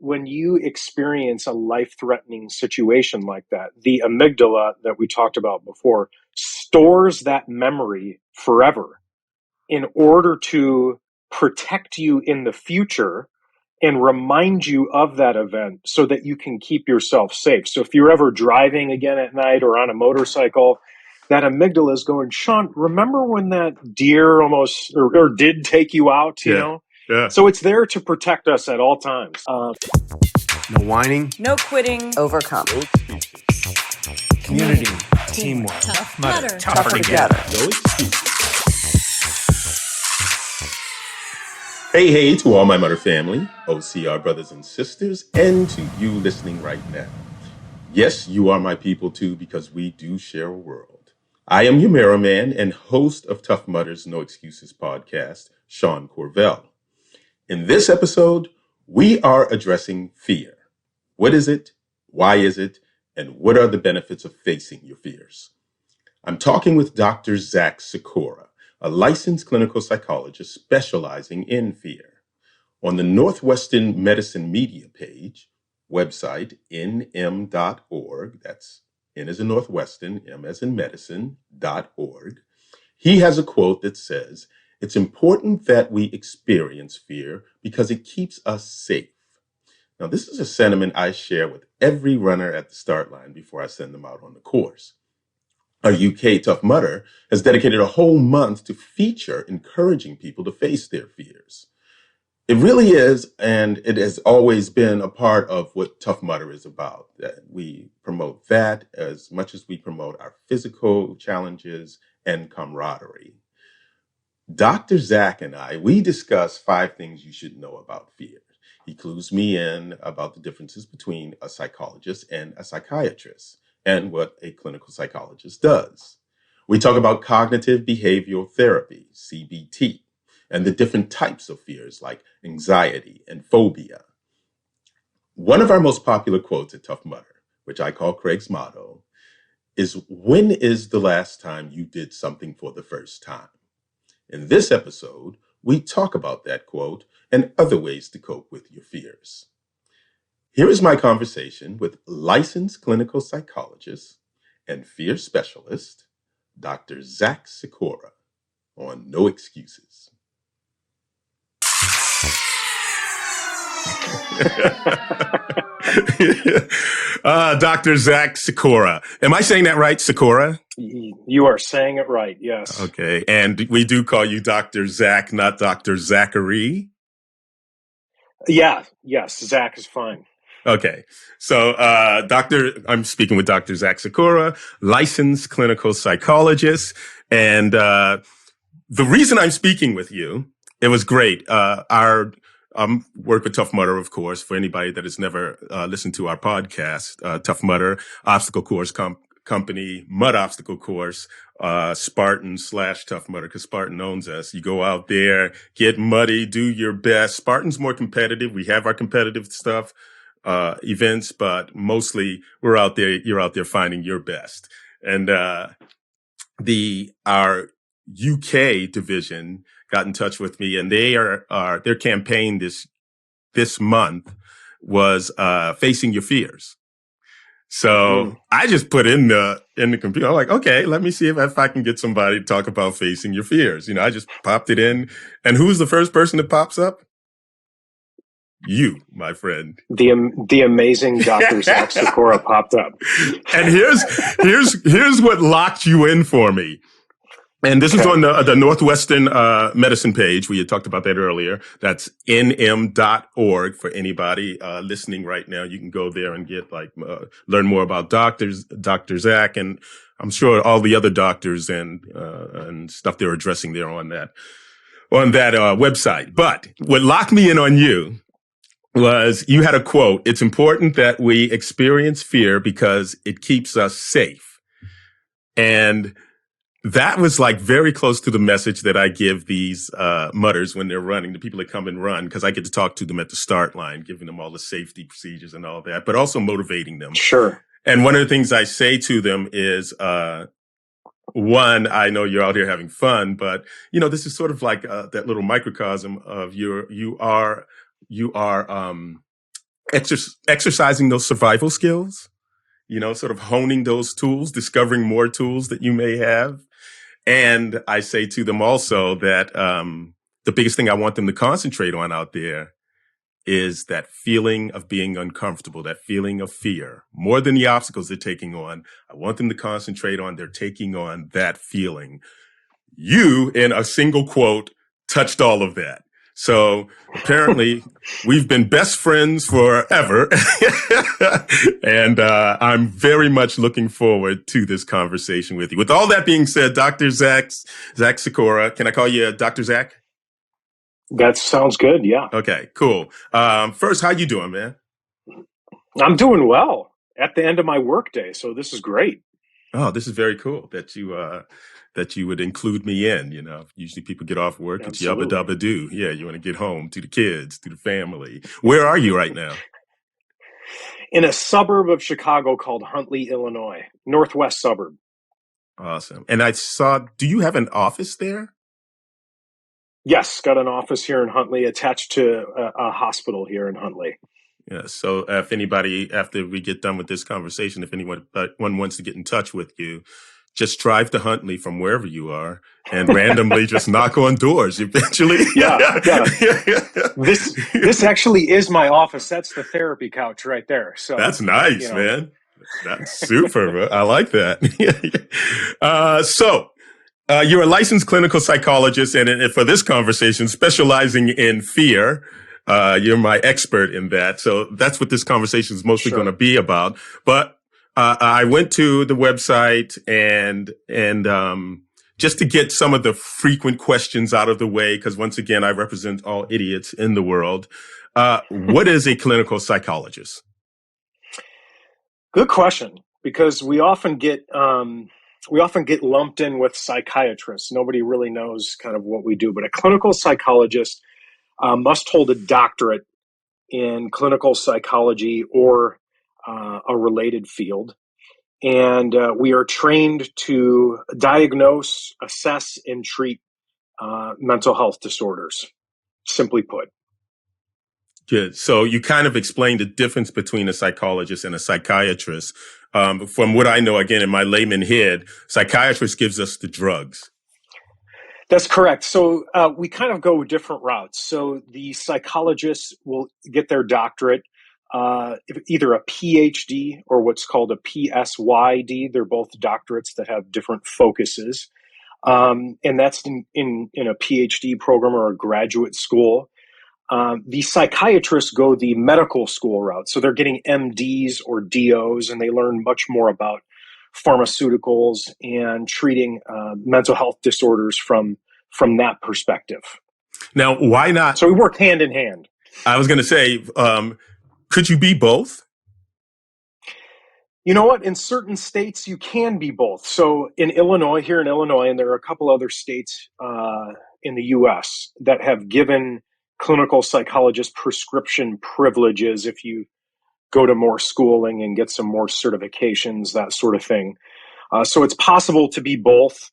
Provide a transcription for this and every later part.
when you experience a life-threatening situation like that, the amygdala that we talked about before stores that memory forever in order to protect you in the future and remind you of that event so that you can keep yourself safe. So if you're ever driving again at night or on a motorcycle, that amygdala is going, Sean, remember when that deer almost or did take you out, you know? Yeah. So it's there to protect us at all times. No whining. No quitting. Overcome. Community. Teamwork. Tough Mudder. Tougher together. No excuses. Hey, to all my Mudder family, OCR brothers and sisters, and to you listening right now. Yes, you are my people too, because we do share a world. I am your Mirror Man and host of Tough Mudder's No Excuses podcast, Sean Corvell. In this episode, we are addressing fear. What is it? Why is it? And what are the benefits of facing your fears? I'm talking with Dr. Zach Sikora, a licensed clinical psychologist specializing in fear. On the Northwestern Medicine Media page, website nm.org, that's N as in Northwestern, M as in medicine.org, he has a quote that says, "It's important that we experience fear because it keeps us safe." Now, this is a sentiment I share with every runner at the start line before I send them out on the course. Our UK Tough Mudder has dedicated a whole month to feature encouraging people to face their fears. It really is, and it has always been a part of what Tough Mudder is about. That we promote that as much as we promote our physical challenges and camaraderie. Dr. Zach and I, we discuss 5 things you should know about fear. He clues me in about the differences between a psychologist and a psychiatrist, and what a clinical psychologist does. We talk about cognitive behavioral therapy, CBT, and the different types of fears like anxiety and phobia. One of our most popular quotes at Tough Mudder, which I call Craig's motto, is, "When is the last time you did something for the first time?" In this episode, we talk about that quote and other ways to cope with your fears. Here is my conversation with licensed clinical psychologist and fear specialist, Dr. Zach Sikora, on No Excuses. Dr. Zach Sikora. Am I saying that right, Sikora? You are saying it right, yes. Okay, and we do call you Dr. Zach, not Dr. Zachary? Yeah, yes, Zach is fine. Okay. So, I'm speaking with Dr. Zach Sikora, licensed clinical psychologist. And, the reason I'm speaking with you, it was great. Work with Tough Mudder, of course, for anybody that has never, listened to our podcast, Tough Mudder, obstacle course company, mud obstacle course, Spartan/Tough Mudder, because Spartan owns us. You go out there, get muddy, do your best. Spartan's more competitive. We have our competitive stuff. Events, but mostly you're out there finding your best. And, our UK division got in touch with me, and their campaign this month was, facing your fears. So I just put in the computer. I'm like, okay, let me see if I can get somebody to talk about facing your fears. I just popped it in, and who's the first person that pops up? You, my friend. The amazing Dr. Zach Sikora popped up. And here's what locked you in for me. And this is on the Northwestern Medicine page. We had talked about that earlier. That's nm.org for anybody listening right now. You can go there and get learn more about Dr. Zach, and I'm sure all the other doctors and stuff they're addressing there on that website. But what locked me in on you was you had a quote, "It's important that we experience fear because it keeps us safe." And that was very close to the message that I give these mudders when they're running, the people that come and run, because I get to talk to them at the start line, giving them all the safety procedures and all that, but also motivating them. Sure. And one of the things I say to them is, one, I know you're out here having fun, but this is sort of like that little microcosm of you are exercising those survival skills, sort of honing those tools, discovering more tools that you may have. And I say to them also that the biggest thing I want them to concentrate on out there is that feeling of being uncomfortable, that feeling of fear, more than the obstacles they're taking on. I want them to concentrate on they're taking on that feeling. You, in a single quote, touched all of that. So apparently we've been best friends forever. And I'm very much looking forward to this conversation with you. With all that being said, Dr. Zach Sikora, can I call you Dr. Zach? That sounds good. Yeah. Okay, cool. First, how you doing, man? I'm doing well at the end of my workday. So this is great. Oh, this is very cool that you would include me in. Usually people get off work. Absolutely. It's yabba dabba do. Yeah, you want to get home to the kids, to the family. Where are you right now? In a suburb of Chicago called Huntley, Illinois, northwest suburb. Awesome. And I saw, do you have an office there? Yes, got an office here in Huntley attached to a hospital here in Huntley. Yeah. So if anybody, after we get done with this conversation, if anyone wants to get in touch with you, just drive to Huntley from wherever you are and randomly just knock on doors eventually. Yeah. This actually is my office. That's the therapy couch right there. So that's nice, man. That's super. I like that. So you're a licensed clinical psychologist, and for this conversation, specializing in fear. You're my expert in that. So that's what this conversation is mostly going to be about. But I went to the website and just to get some of the frequent questions out of the way, because once again, I represent all idiots in the world. What is a clinical psychologist? Good question, because we often get lumped in with psychiatrists. Nobody really knows kind of what we do, but a clinical psychologist must hold a doctorate in clinical psychology or a related field. And we are trained to diagnose, assess, and treat mental health disorders, simply put. Good. So you kind of explained the difference between a psychologist and a psychiatrist. From what I know, again, in my layman head, psychiatrist gives us the drugs. That's correct. So we kind of go different routes. So the psychologists will get their doctorate, either a PhD or what's called a Psy.D. They're both doctorates that have different focuses. And that's in a PhD program or a graduate school. The psychiatrists go the medical school route. So they're getting MDs or DOs, and they learn much more about pharmaceuticals and treating mental health disorders from that perspective. Now, why not? So we work hand in hand. I was going to say, could you be both? You know what? In certain states, you can be both. So here in Illinois, and there are a couple other states in the U.S. that have given clinical psychologist prescription privileges if you go to more schooling and get some more certifications, that sort of thing. So it's possible to be both.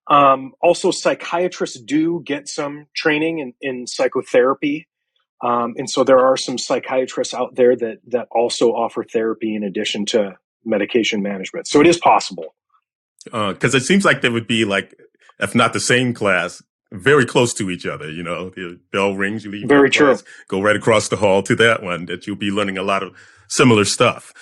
Also, psychiatrists do get some training in psychotherapy. And so there are some psychiatrists out there that also offer therapy in addition to medication management. So it is possible. Because it seems like there would be, like, if not the same class, very close to each other. The bell rings, you leave very true. Class, go right across the hall to that one, that you'll be learning a lot of similar stuff.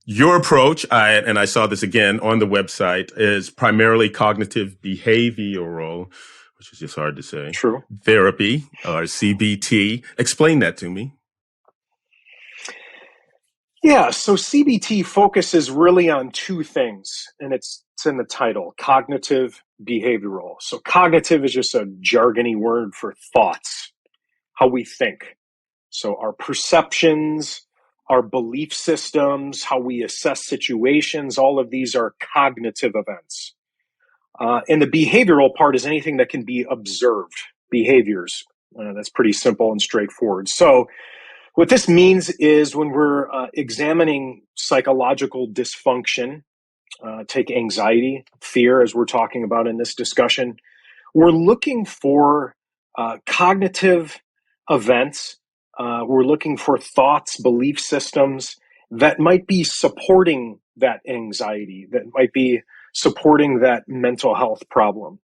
Your approach, I saw this again on the website, is primarily cognitive behavioral, which is just hard to say. True. Therapy, or CBT. Explain that to me. Yeah, so CBT focuses really on two things, and it's in the title, cognitive behavioral. So cognitive is just a jargony word for thoughts, how we think. So our perceptions, our belief systems, how we assess situations, all of these are cognitive events. And the behavioral part is anything that can be observed, behaviors. That's pretty simple and straightforward. So what this means is when we're examining psychological dysfunction, take anxiety, fear, as we're talking about in this discussion, we're looking for cognitive events We're looking for thoughts, belief systems that might be supporting that anxiety, that might be supporting that mental health problem.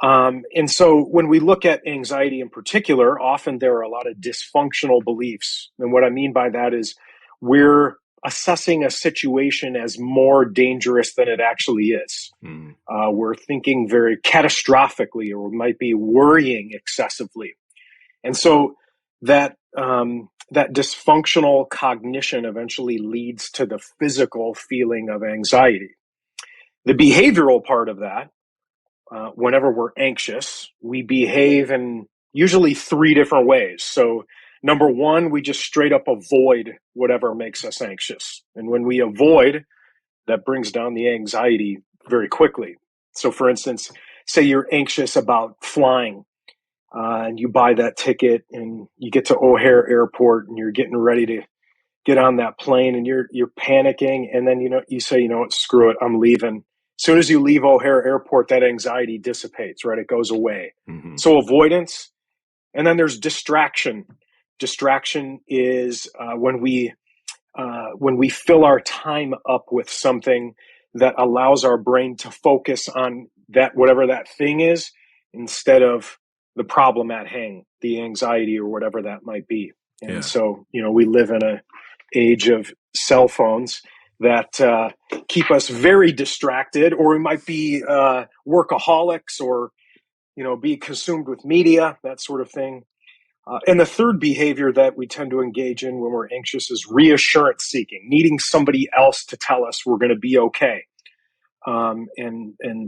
And so when we look at anxiety in particular, often there are a lot of dysfunctional beliefs. And what I mean by that is we're assessing a situation as more dangerous than it actually is. We're thinking very catastrophically, or we might be worrying excessively. And so that dysfunctional cognition eventually leads to the physical feeling of anxiety. The behavioral part of that, whenever we're anxious, we behave in usually 3 different ways. So number 1, we just straight up avoid whatever makes us anxious. And when we avoid, that brings down the anxiety very quickly. So for instance, say you're anxious about flying, and you buy that ticket and you get to O'Hare Airport and you're getting ready to get on that plane and you're panicking, and then you say, what, screw it, I'm leaving. As soon as you leave O'Hare Airport, that anxiety dissipates, right? It goes away. So avoidance. And then there's distraction. Distraction is when we fill our time up with something that allows our brain to focus on that, whatever that thing is, instead of the problem at hand, the anxiety or whatever that might be. And so, we live in an age of cell phones that keep us very distracted, or we might be workaholics, or, be consumed with media, that sort of thing. And the third behavior that we tend to engage in when we're anxious is reassurance seeking, needing somebody else to tell us we're going to be okay. And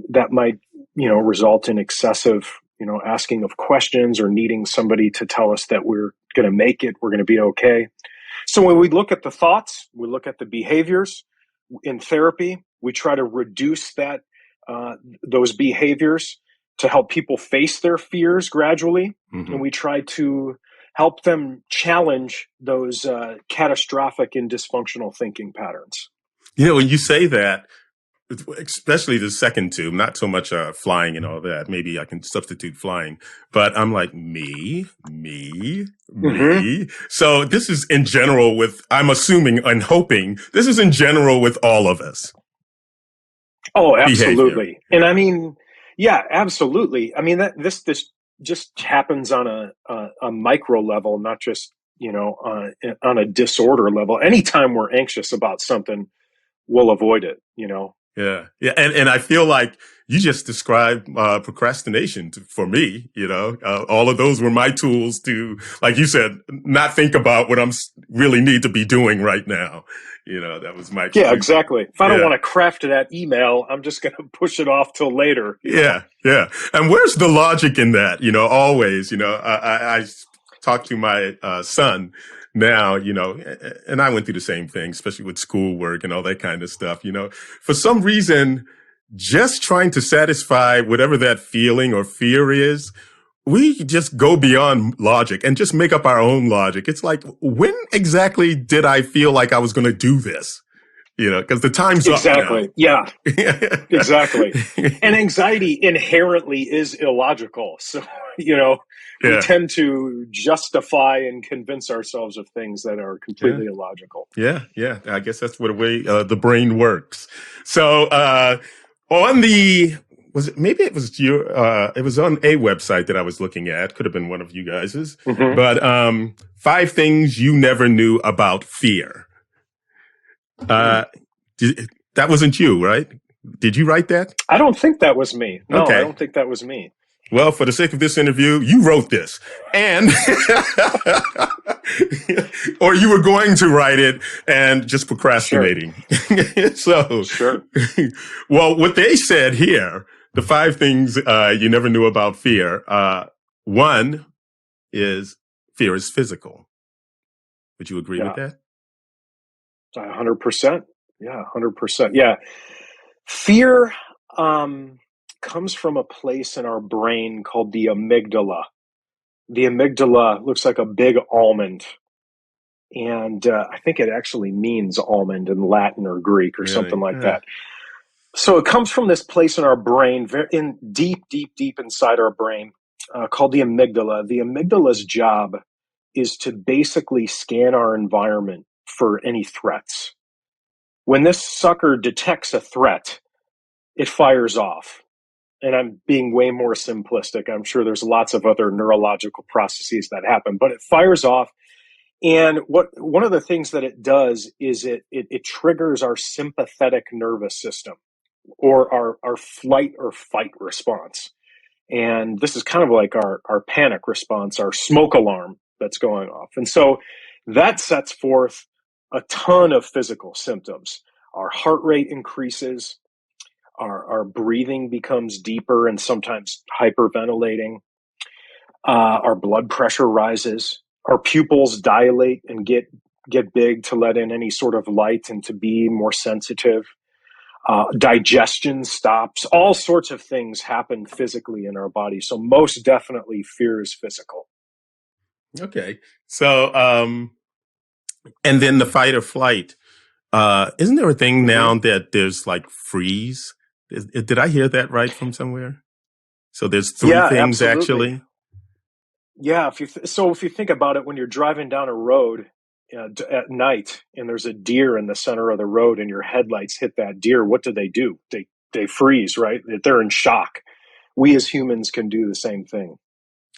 that might, result in excessive, asking of questions, or needing somebody to tell us that we're going to make it, we're going to be okay. So when we look at the thoughts, we look at the behaviors in therapy, we try to reduce those behaviors to help people face their fears gradually. And we try to help them challenge those catastrophic and dysfunctional thinking patterns. When you say that, especially the second two, not so much flying and all that. Maybe I can substitute flying, but I'm like, me. So this is in general I'm assuming and hoping, this is in general with all of us. Oh, absolutely. Behavior. And I mean, yeah, absolutely. I mean, this just happens on a micro level, not just, on a disorder level. Anytime we're anxious about something, we'll avoid it, Yeah. And I feel like you just described procrastination for me, all of those were my tools to, like you said, not think about what I'm really need to be doing right now. That was my excuse. Yeah, exactly. If I don't want to craft that email, I'm just going to push it off till later. Yeah. And where's the logic in that? Always, I talk to my son now, and I went through the same thing, especially with schoolwork and all that kind of stuff, for some reason, just trying to satisfy whatever that feeling or fear is, we just go beyond logic and just make up our own logic. It's like, when exactly did I feel like I was going to do this? Because the time's up now. Exactly. Yeah, exactly. And anxiety inherently is illogical. So, we tend to justify and convince ourselves of things that are completely illogical. Yeah. I guess that's what the way the brain works. So it was on a website that I was looking at. Could have been one of you guys's. But 5 things you never knew about fear. That wasn't you, right? Did you write that? I don't think that was me. No, okay. I don't think that was me. Well, for the sake of this interview, you wrote this, and or you were going to write it and just procrastinating. Sure. Well, what they said here, the 5 things you never knew about fear. 1 is fear is physical. Would you agree with that? 100%. Yeah, 100%. Yeah. Fear comes from a place in our brain called the amygdala. The amygdala looks like a big almond. And I think it actually means almond in Latin or Greek or something like that. So it comes from this place in our brain, deep inside our brain, called the amygdala. The amygdala's job is to basically scan our environment for any threats. When this sucker detects a threat, it fires off. And I'm being way more simplistic. I'm sure there's lots of other neurological processes that happen, but it fires off. And one of the things that it does is it triggers our sympathetic nervous system, or our flight or fight response. And this is kind of like our panic response, our smoke alarm that's going off. And so that sets forth a ton of physical symptoms. Our heart rate increases, our breathing becomes deeper and sometimes hyperventilating. Our blood pressure rises. Our pupils dilate and get big to let in any sort of light and to be more sensitive. Digestion stops. All sorts of things happen physically in our body. So most definitely fear is physical. Okay. So, and then the fight or flight, isn't there a thing now that there's like freeze? Did I hear that right from somewhere? So there's three things absolutely. Actually. Yeah. If you think about it, when you're driving down a road at night and there's a deer in the center of the road and your headlights hit that deer, what do? They freeze, right? They're in shock. We as humans can do the same thing.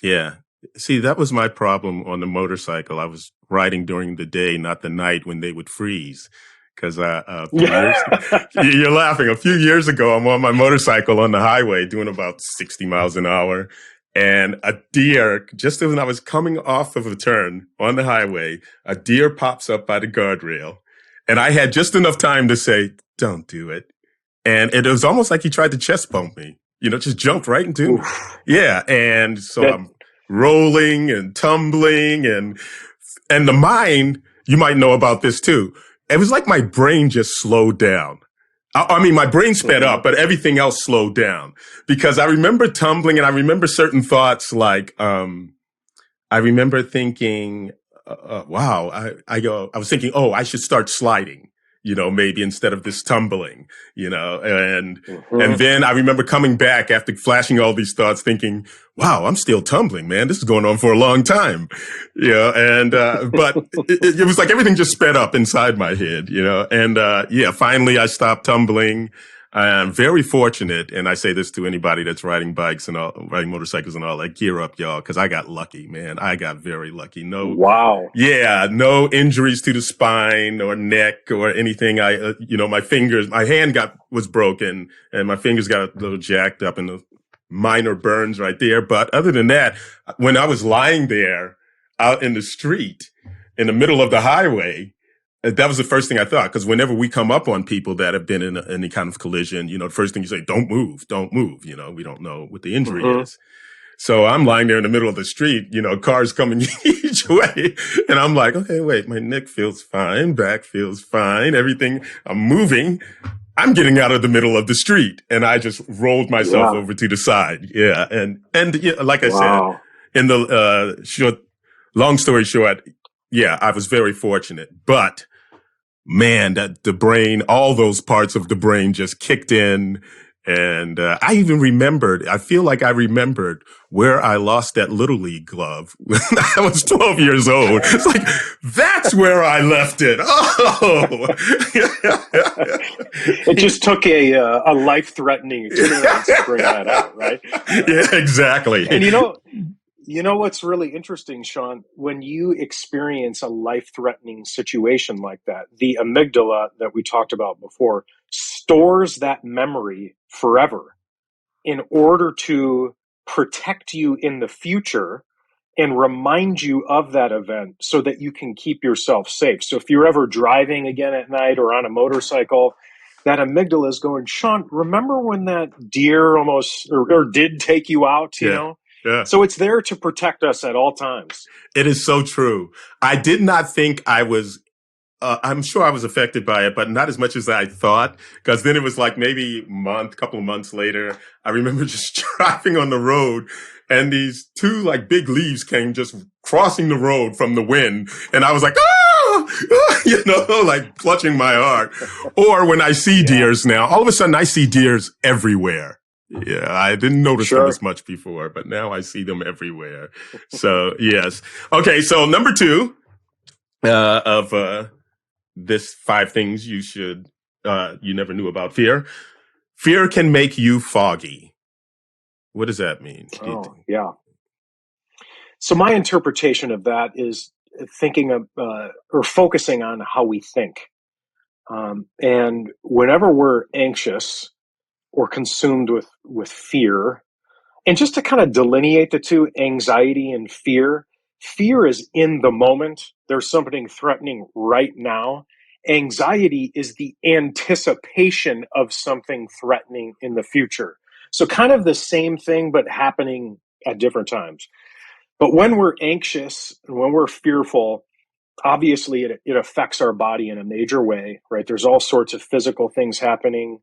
Yeah. See, that was my problem on the motorcycle. I was riding during the day, not the night when they would freeze. Because you're laughing. A few years ago, I'm on my motorcycle on the highway doing about 60 miles an hour. And a deer, just when I was coming off of a turn on the highway, a deer pops up by the guardrail. And I had just enough time to say, don't do it. And it was almost like he tried to chest bump me, just jumped right into me. Yeah. And so I'm rolling and tumbling and the mind, you might know about this too. It was like my brain just slowed down. I mean, my brain sped up, but everything else slowed down because I remember tumbling and I remember certain thoughts like, I remember thinking, wow, I was thinking, oh, I should start sliding, maybe instead of this tumbling, and then I remember coming back after flashing all these thoughts thinking, wow, I'm still tumbling, man. This is going on for a long time, but it was like everything just sped up inside my head, and finally I stopped tumbling. I'm very fortunate, and I say this to anybody that's riding bikes and riding motorcycles and all that. Gear up, y'all, because I got lucky, man. I got very lucky. No injuries to the spine or neck or anything. My hand was broken, and my fingers got a little jacked up, and the minor burns right there. But other than that, when I was lying there out in the street in the middle of the highway, that was the first thing I thought, because whenever we come up on people that have been in any kind of collision, the first thing you say, don't move. We don't know what the injury is. So I'm lying there in the middle of the street, cars coming each way. And I'm like, okay, wait, my neck feels fine. Back feels fine. Everything, I'm moving. I'm getting out of the middle of the street. And I just rolled myself over to the side. Yeah. And like I said, in the long story short, I was very fortunate, but man, that the brain, all those parts of the brain just kicked in. And I feel like I remembered where I lost that Little League glove when I was 12 years old. It's like, that's where I left it. Oh! It just took a life-threatening experience to bring that out, right? Yeah, exactly. And you know what's really interesting, Sean? When you experience a life-threatening situation like that, the amygdala that we talked about before stores that memory forever in order to protect you in the future and remind you of that event so that you can keep yourself safe. So if you're ever driving again at night or on a motorcycle, that amygdala is going, Sean, remember when that deer almost or did take you out, you know? Yeah. So it's there to protect us at all times. It is so true. I did not think I was, I'm sure I was affected by it, but not as much as I thought. Because then it was like maybe couple of months later, I remember just driving on the road and these two like big leaves came just crossing the road from the wind. And I was like, like clutching my heart. Or when I see deers now, all of a sudden I see deers everywhere. Yeah, I didn't notice them as Sure. much before, but now I see them everywhere. So yes. Okay, so number 2 of this 5 things you never knew about fear. Fear can make you foggy. What does that mean? Oh, yeah. So my interpretation of that is thinking of or focusing on how we think. And whenever we're anxious or consumed with fear, and just to kind of delineate the two, anxiety and fear, fear is in the moment. There's something threatening right now. Anxiety is the anticipation of something threatening in the future. So kind of the same thing, but happening at different times. But when we're anxious and when we're fearful, obviously it affects our body in a major way, right? There's all sorts of physical things happening,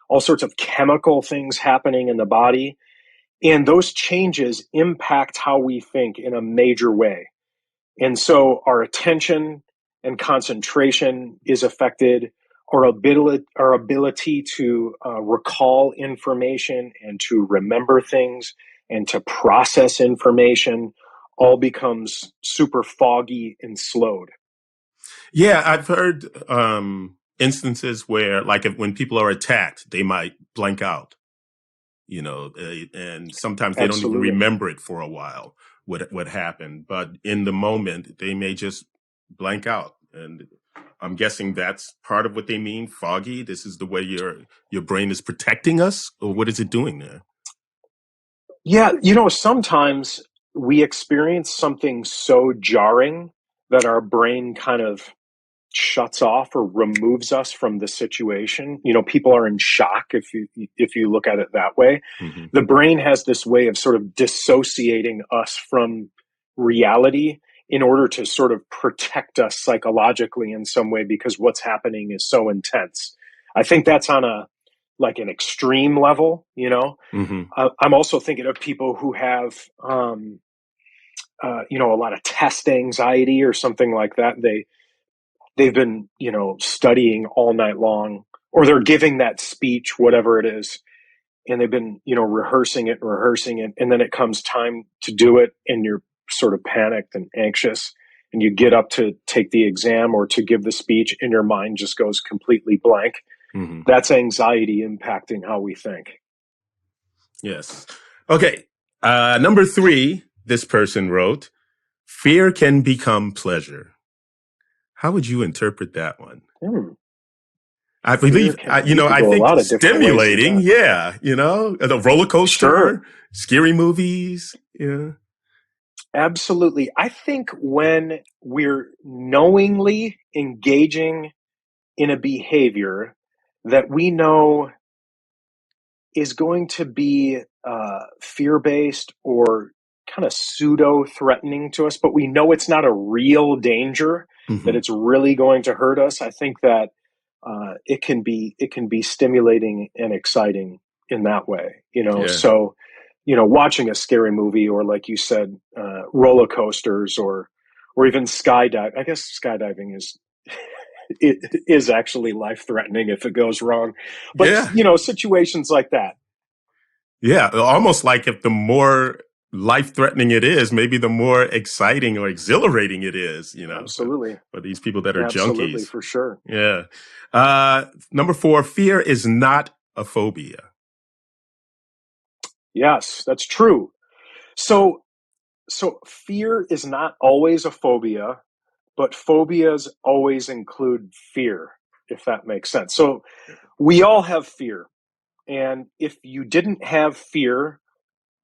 all sorts of chemical things happening in the body. And those changes impact how we think in a major way. And so our attention and concentration is affected. Our ability to recall information and to remember things and to process information all becomes super foggy and slowed. Yeah, I've heard instances where, like, when people are attacked, they might blank out. And sometimes they don't even Absolutely. remember it for a while, what happened. But in the moment, they may just blank out. And I'm guessing that's part of what they mean, foggy. This is the way your brain is protecting us, or what is it doing there? Yeah, sometimes we experience something so jarring that our brain kind of shuts off or removes us from the situation. People are in shock if you look at it that way. Mm-hmm. The brain has this way of sort of dissociating us from reality in order to sort of protect us psychologically in some way because what's happening is so intense. I think that's on an extreme level. Mm-hmm. I'm also thinking of people who have a lot of test anxiety or something like that. They've been, studying all night long, or they're giving that speech, whatever it is, and they've been, rehearsing it, and then it comes time to do it, and you're sort of panicked and anxious, and you get up to take the exam or to give the speech, and your mind just goes completely blank. Mm-hmm. That's anxiety impacting how we think. Yes. Okay. Number 3, this person wrote, fear can become pleasure. How would you interpret that one? I believe, I think stimulating. Yeah. The roller coaster, sure. Scary movies. Yeah. Absolutely. I think when we're knowingly engaging in a behavior that we know is going to be fear-based or kind of pseudo-threatening to us, but we know it's not a real danger, Mm-hmm. that it's really going to hurt us. I think that it can be stimulating and exciting in that way. Yeah. So watching a scary movie, or like you said, roller coasters, or even skydive. I guess skydiving it is actually life-threatening if it goes wrong. But, yeah. Situations like that. Yeah. Almost like if the more life-threatening it is, maybe the more exciting or exhilarating it is, Absolutely. For these people that are Absolutely, junkies. for sure. Yeah. Number 4, fear is not a phobia. Yes, that's true. So fear is not always a phobia, but phobias always include fear, if that makes sense. So we all have fear. And if you didn't have fear,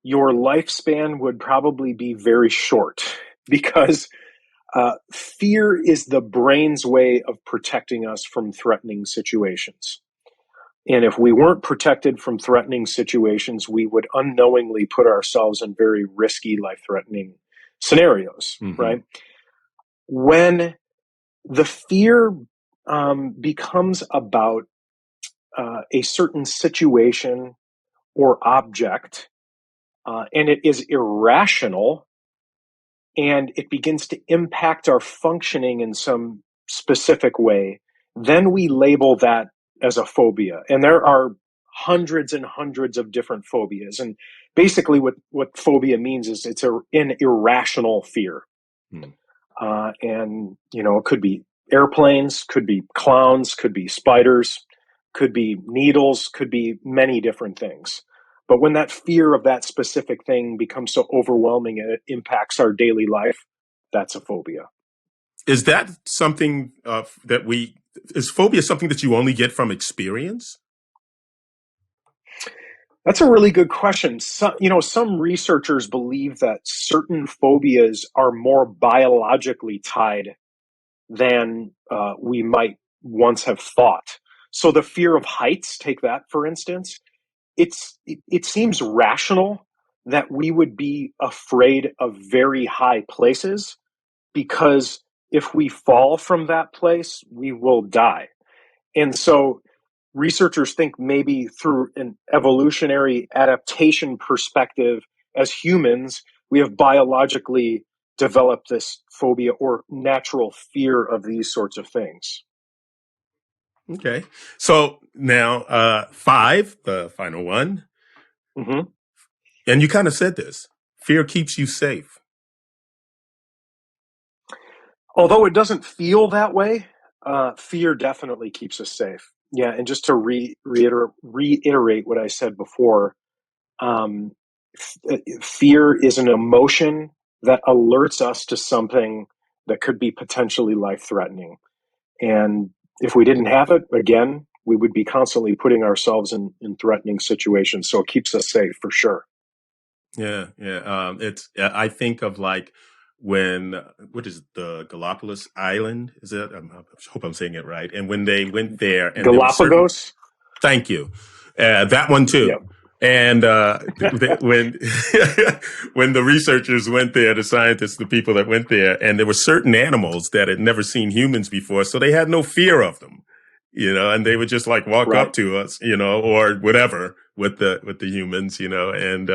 your lifespan would probably be very short because fear is the brain's way of protecting us from threatening situations. And if we weren't protected from threatening situations, we would unknowingly put ourselves in very risky, life-threatening scenarios, Mm-hmm. right? When the fear becomes about a certain situation or object, and it is irrational, and it begins to impact our functioning in some specific way, then we label that as a phobia. And there are hundreds and hundreds of different phobias. And basically what phobia means is it's an irrational fear. And, it could be airplanes, could be clowns, could be spiders, could be needles, could be many different things. But when that fear of that specific thing becomes so overwhelming and it impacts our daily life, that's a phobia. Is that something is phobia something that you only get from experience? That's a really good question. Some researchers believe that certain phobias are more biologically tied than we might once have thought. So the fear of heights, take that for instance, it seems rational that we would be afraid of very high places because if we fall from that place, we will die. And so researchers think maybe through an evolutionary adaptation perspective, as humans, we have biologically developed this phobia or natural fear of these sorts of things. Okay. So now, 5, the final one. Mm-hmm. And you kind of said this, fear keeps you safe. Although it doesn't feel that way, fear definitely keeps us safe. Yeah. And just to reiterate what I said before, fear is an emotion that alerts us to something that could be potentially life-threatening. And if we didn't have it, again, we would be constantly putting ourselves in threatening situations. So it keeps us safe for sure. Yeah. I think of like what is it, the Galapagos Island? Is it? I hope I'm saying it right. And when they went there and Galapagos. Thank you. That one too. Yep. And when when the researchers went there, the scientists, the people that went there, and there were certain animals that had never seen humans before, so they had no fear of them, and they would just like walk up to us, or whatever with the humans, and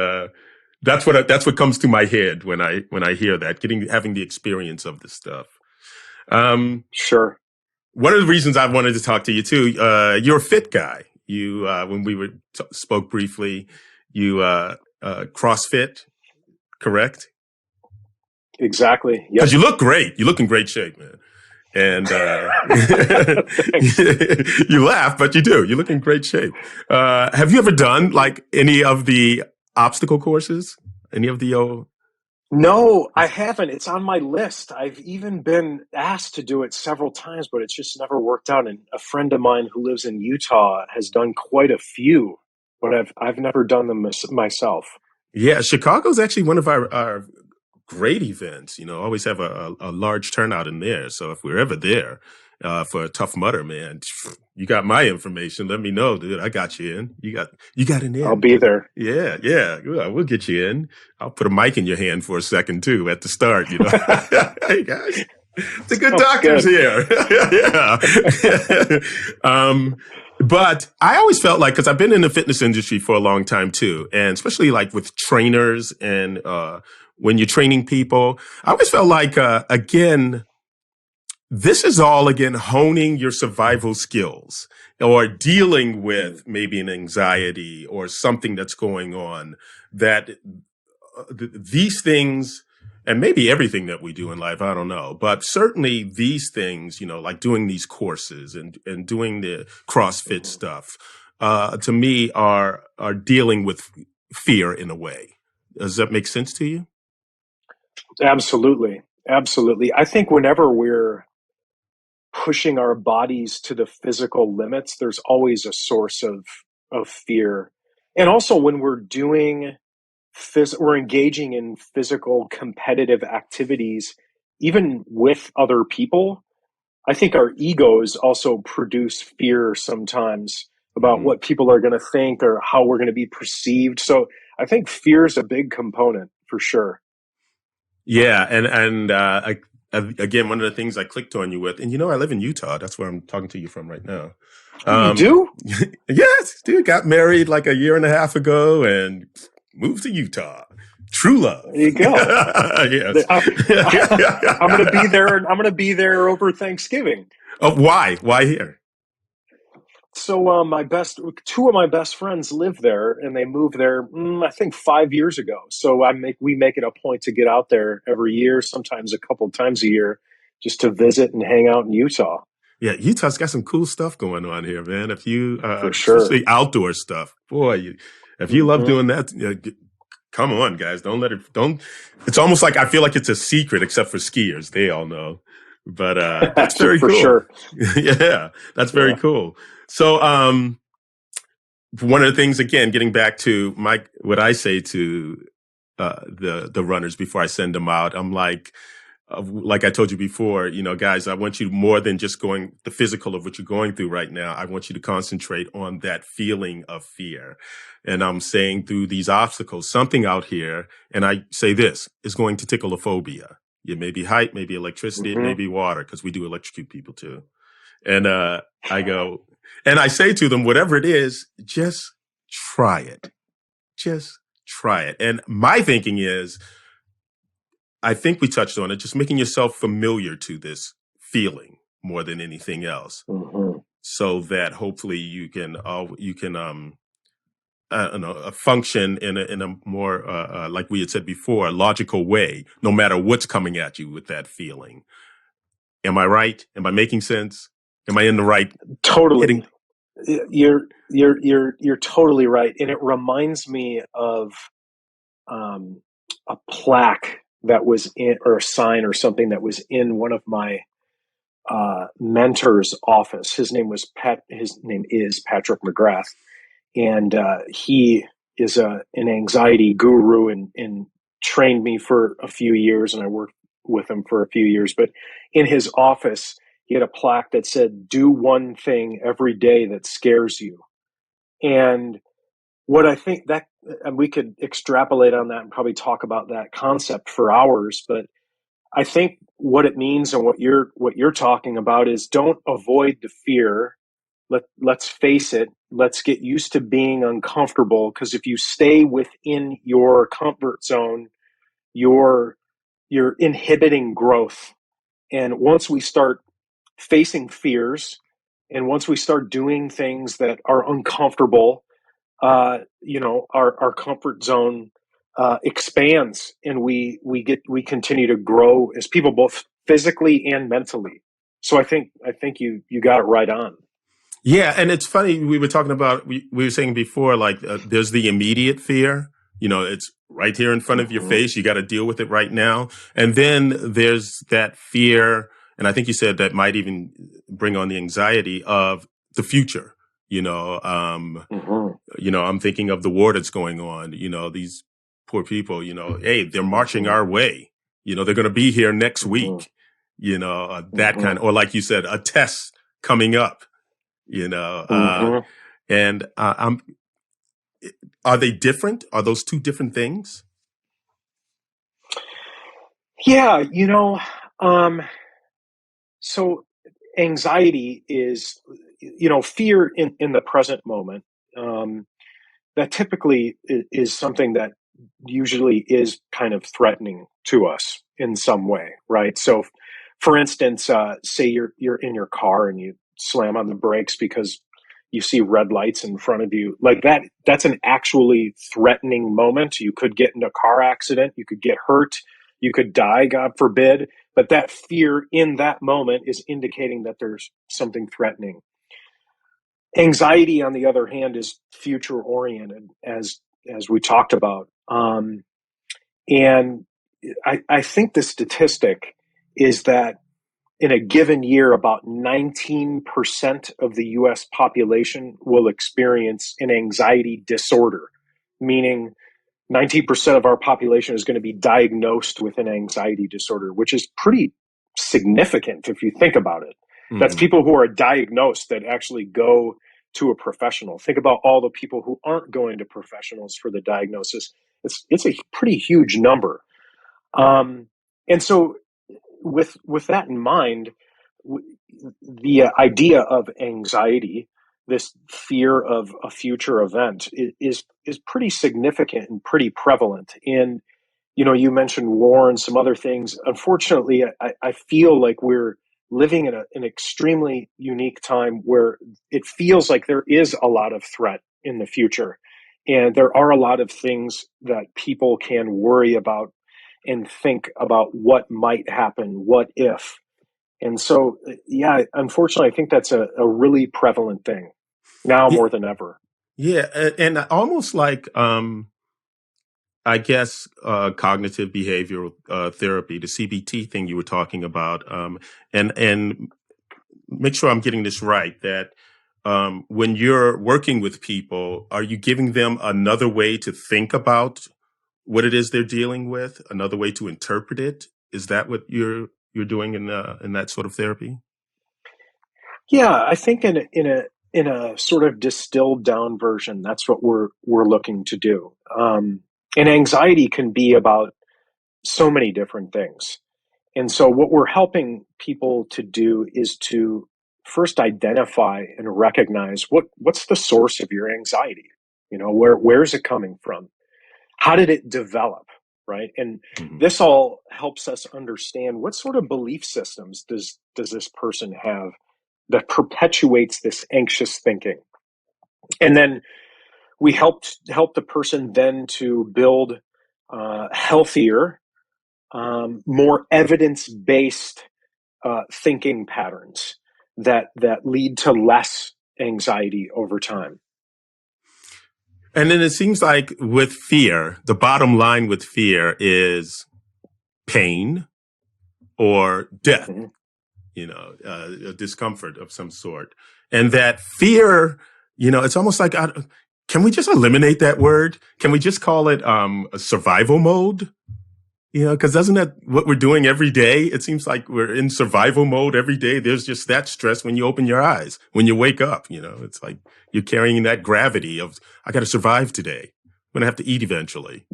that's what comes to my head when I hear that, having the experience of this stuff. Sure. One of the reasons I wanted to talk to you too, you're a fit guy. You, when we spoke briefly, you, CrossFit, correct? Exactly. Because you look great. You look in great shape, man. And, you laugh, but you do. You look in great shape. Have you ever done like any of the obstacle courses? Any of the, No, I haven't. It's on my list. I've even been asked to do it several times, but it's just never worked out. And a friend of mine who lives in Utah has done quite a few, but I've never done them myself. Yeah, Chicago's actually one of our great events. Always have a large turnout in there. So if we're ever there for a Tough Mudder, man, you got my information. Let me know, dude. I got you in. You got an in. I'll be there. Yeah. We'll get you in. I'll put a mic in your hand for a second too at the start. Hey guys, the good doctors here. Yeah. But I always felt like, because I've been in the fitness industry for a long time too, and especially like with trainers and when you're training people, I always felt like again, this is all again honing your survival skills or dealing with maybe an anxiety or something that's going on, that these things, and maybe everything that we do in life, I don't know, but certainly these things, like doing these courses and doing the CrossFit stuff, to me are dealing with fear in a way. Does that make sense to you? Absolutely. I think whenever we're pushing our bodies to the physical limits, there's always a source of fear. And also when we're engaging in physical competitive activities, even with other people, I think our egos also produce fear sometimes about what people are going to think or how we're going to be perceived. So I think fear is a big component for sure. Yeah. And again, one of the things I clicked on you with, and I live in Utah. That's where I'm talking to you from right now. You do? Yes, dude. Got married like a year and a half ago and moved to Utah. True love. There you go. Yes. I'm going to be there. I'm going to be there over Thanksgiving. Oh, why? Why here? So two of my best friends live there, and they moved there, I think 5 years ago. So we make it a point to get out there every year, sometimes a couple times a year, just to visit and hang out in Utah. Yeah, Utah's got some cool stuff going on here, man. If you, For sure. especially outdoor stuff, boy, if you love doing that, come on, guys. Don't. It's almost like I feel like it's a secret, except for skiers. They all know. But that's very For cool. sure. Yeah, that's very cool. So, one of the things, again, getting back to what I say to the runners before I send them out, I'm like I told you before, guys, I want you more than just the physical of what you're going through right now. I want you to concentrate on that feeling of fear. And I'm saying through these obstacles, something out here, and I say this is going to tickle a phobia. It may be height, maybe electricity, it may be water, because we do electrocute people too. And I go, and I say to them, whatever it is, just try it. Just try it. And my thinking is, I think we touched on it, just making yourself familiar to this feeling more than anything else, so that hopefully you can function in a more like we had said before, a logical way, no matter what's coming at you with that feeling. Am I right? Am I making sense? Am I in the right? Totally. You're totally right, and it reminds me of a plaque that was in, or a sign or something that was in one of my mentor's office. His name is Patrick McGrath, and he is an anxiety guru and trained me for a few years, and I worked with him for a few years. But in his office, he had a plaque that said, "Do one thing every day that scares you." And what I think that, and we could extrapolate on that and probably talk about that concept for hours, but I think what it means and what you're talking about is, don't avoid the fear. Let's face it. Let's get used to being uncomfortable, because if you stay within your comfort zone, you're inhibiting growth. And once we start facing fears, and once we start doing things that are uncomfortable, our comfort zone expands, and we continue to grow as people, both physically and mentally. So I think you got it right on. Yeah, and it's funny, we were talking about, we were saying before, like there's the immediate fear. It's right here in front of your face. You got to deal with it right now. And then there's that fear, and I think you said that might even bring on the anxiety of the future. I'm thinking of the war that's going on. These poor people, hey, they're marching our way. They're going to be here next week. That kind of, or like you said, a test coming up. And are they different? Are those two different things? Yeah, so anxiety is, fear in the present moment. That typically is something that usually is kind of threatening to us in some way, right? So, for instance, say you're in your car and you slam on the brakes because you see red lights in front of you, like that. That's an actually threatening moment. You could get in a car accident. You could get hurt. You could die, God forbid. But that fear in that moment is indicating that there's something threatening. Anxiety, on the other hand, is future oriented, as we talked about. And I think the statistic is that in a given year, about 19% of the US population will experience an anxiety disorder, meaning 19% of our population is going to be diagnosed with an anxiety disorder, which is pretty significant if you think about it. That's people who are diagnosed that actually go to a professional. Think about all the people who aren't going to professionals for the diagnosis. It's a pretty huge number. And so with that in mind, the idea of anxiety, this fear of a future event, is pretty significant and pretty prevalent. And you mentioned war and some other things. Unfortunately, I feel like we're living in an extremely unique time where it feels like there is a lot of threat in the future. And there are a lot of things that people can worry about and think about what might happen, what if. And so, yeah, unfortunately, I think that's a really prevalent thing now Yeah, more than ever. yeah, and almost like I guess cognitive behavioral therapy, the CBT thing you were talking about, and make sure I'm getting this right. That when you're working with people, are you giving them another way to think about what it is they're dealing with, another way to interpret it? Is that what you're doing in that sort of therapy? Yeah, I think in a sort of distilled down version, that's what we're looking to do. And anxiety can be about so many different things. And so what we're helping people to do is to first identify and recognize what's the source of your anxiety. You know, where's it coming from? How did it develop? Right. And Hmm. this all helps us understand what sort of belief systems does this person have that perpetuates this anxious thinking. And then we help the person then to build healthier, more evidence-based thinking patterns that lead to less anxiety over time. And then it seems like with fear, the bottom line with fear is pain or death, Mm-hmm. a discomfort of some sort. And that fear, it's almost like, can we just eliminate that word? Can we just call it a survival mode? Because doesn't that what we're doing every day? It seems like we're in survival mode every day. There's just that stress when you open your eyes, when you wake up, it's like you're carrying that gravity of, I got to survive today. I'm going to have to eat eventually.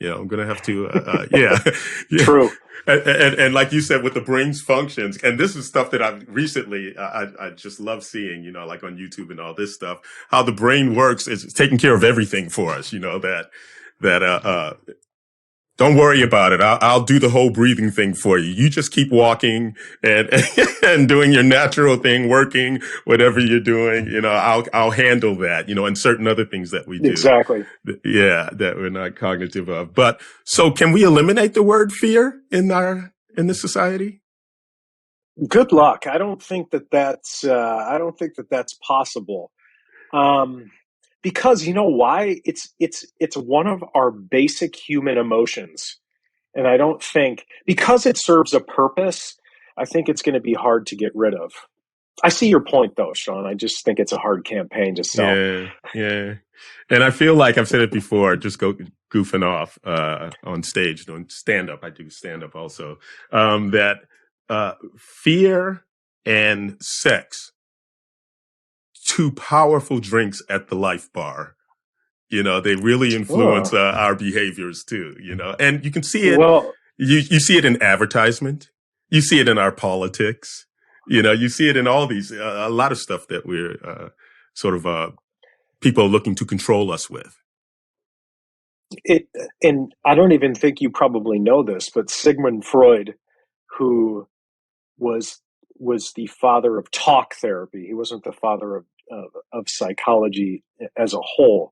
I'm going to have to, yeah. Yeah. True. And like you said, with the brain's functions, and this is stuff that I've recently, I just love seeing, like on YouTube and all this stuff, how the brain works is taking care of everything for us, that don't worry about it. I'll do the whole breathing thing for you. You just keep walking and and doing your natural thing, working, whatever you're doing. I'll handle that. And certain other things that we do. Exactly. Yeah, that we're not cognitive of. But so, can we eliminate the word fear in this society? Good luck. I don't think that that's possible. Because you know why? It's one of our basic human emotions. And I don't think, because it serves a purpose, I think it's going to be hard to get rid of. I see your point though, Sean. I just think it's a hard campaign to sell. Yeah, yeah. And I feel like I've said it before, just go goofing off on stage, doing stand up. I do stand up also. That fear and sex, two powerful drinks at the Life Bar. They really influence Oh, our behaviors too, and you can see it. well, You see it in advertisement. You see it in our politics. You see it in all these, a lot of stuff that we're sort of people looking to control us with. it, and I don't even think you probably know this, but Sigmund Freud, who was was the father of talk therapy. He wasn't the father of psychology as a whole,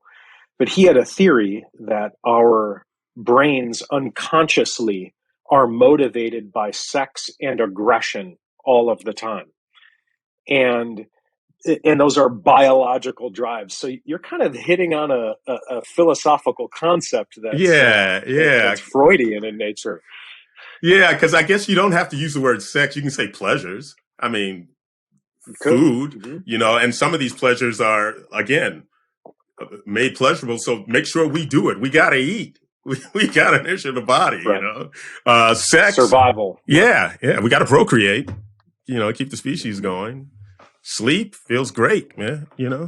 but he had a theory that our brains unconsciously are motivated by sex and aggression all of the time. And those are biological drives. So you're kind of hitting on a philosophical concept Yeah, yeah, that's Freudian in nature. yeah. Because I guess you don't have to use the word sex. You can say pleasures. I mean, You could. food. Mm-hmm. And some of these pleasures are again made pleasurable. So make sure we do it. We gotta eat. We gotta nurture the body. Right. Sex. Survival. Yeah, yeah. We gotta procreate. Keep the species going. Sleep feels great, man. Yeah,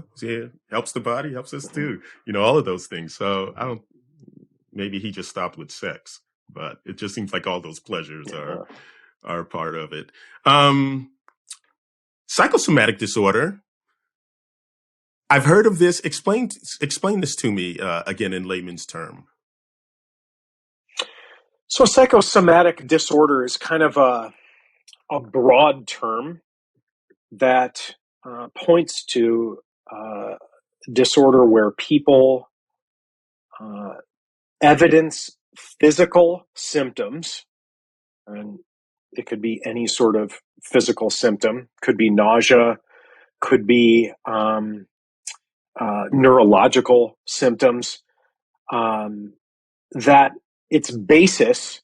helps the body, helps us too. All of those things. So maybe he just stopped with sex, but it just seems like all those pleasures Yeah. are part of it. Psychosomatic disorder. I've heard of this. Explain this to me again in layman's term. So psychosomatic disorder is kind of a broad term that points to disorder where people evidence physical symptoms, and it could be any sort of physical symptom, could be nausea, could be neurological symptoms, that its basis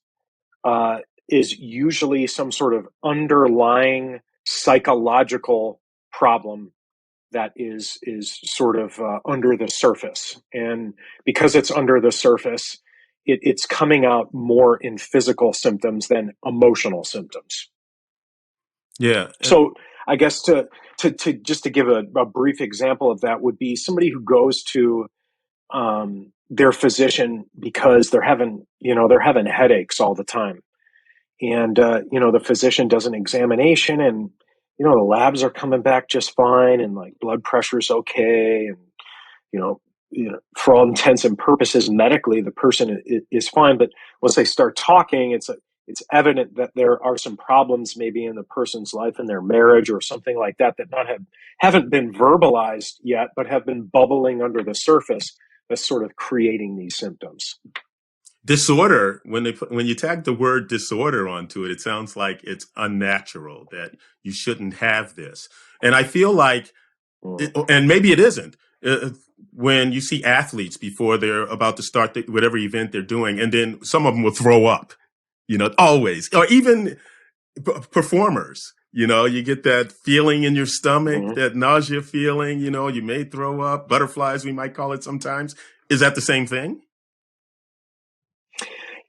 is usually some sort of underlying psychological problem that is sort of under the surface. And because it's under the surface, it's coming out more in physical symptoms than emotional symptoms. Yeah. So I guess to just to give a brief example of that would be somebody who goes to their physician because they're having headaches all the time. And, the physician does an examination and, the labs are coming back just fine and like blood pressure's okay. And, for all intents and purposes, medically, the person is fine. But once they start talking, it's evident that there are some problems maybe in the person's life, in their marriage or something like that, that haven't been verbalized yet, but have been bubbling under the surface that's sort of creating these symptoms. Disorder, when you tag the word disorder onto it, it sounds like it's unnatural, that you shouldn't have this. And I feel like, and maybe it isn't, when you see athletes before they're about to start whatever event they're doing, and then some of them will throw up, always, or even performers, you get that feeling in your stomach, that nausea feeling, you may throw up, butterflies, we might call it sometimes. Is that the same thing?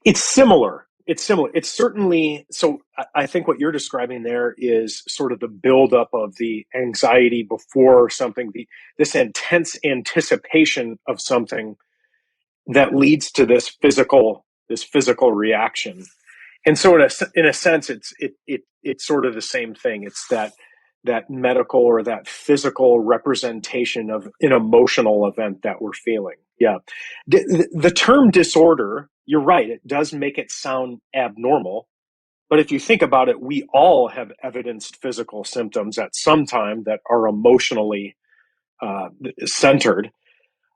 It's similar. It's certainly, so I think what you're describing there is sort of the buildup of the anxiety before something, this intense anticipation of something that leads to this physical reaction. And so in a sense, it's sort of the same thing. It's that medical or that physical representation of an emotional event that we're feeling. Yeah. The term disorder, you're right, it does make it sound abnormal. But if you think about it, we all have evidenced physical symptoms at some time that are emotionally centered.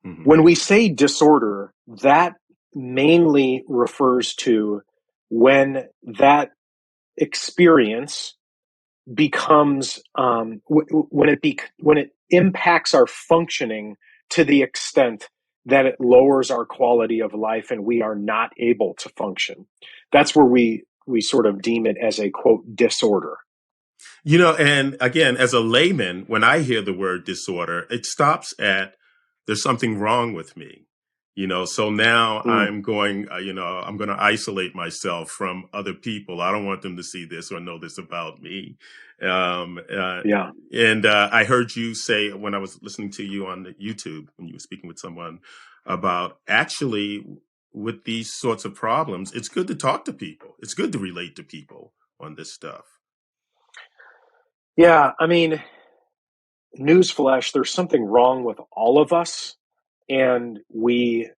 Mm-hmm. When we say disorder, that mainly refers to when that experience becomes when it impacts our functioning to the extent that it lowers our quality of life and we are not able to function. That's where we sort of deem it as a, quote, disorder. And again, as a layman, when I hear the word disorder, it stops at there's something wrong with me. So now I'm going to isolate myself from other people. I don't want them to see this or know this about me. And I heard you say when I was listening to you on YouTube, when you were speaking with someone about actually with these sorts of problems, it's good to talk to people. It's good to relate to people on this stuff. Yeah. I mean, newsflash, there's something wrong with all of us. And we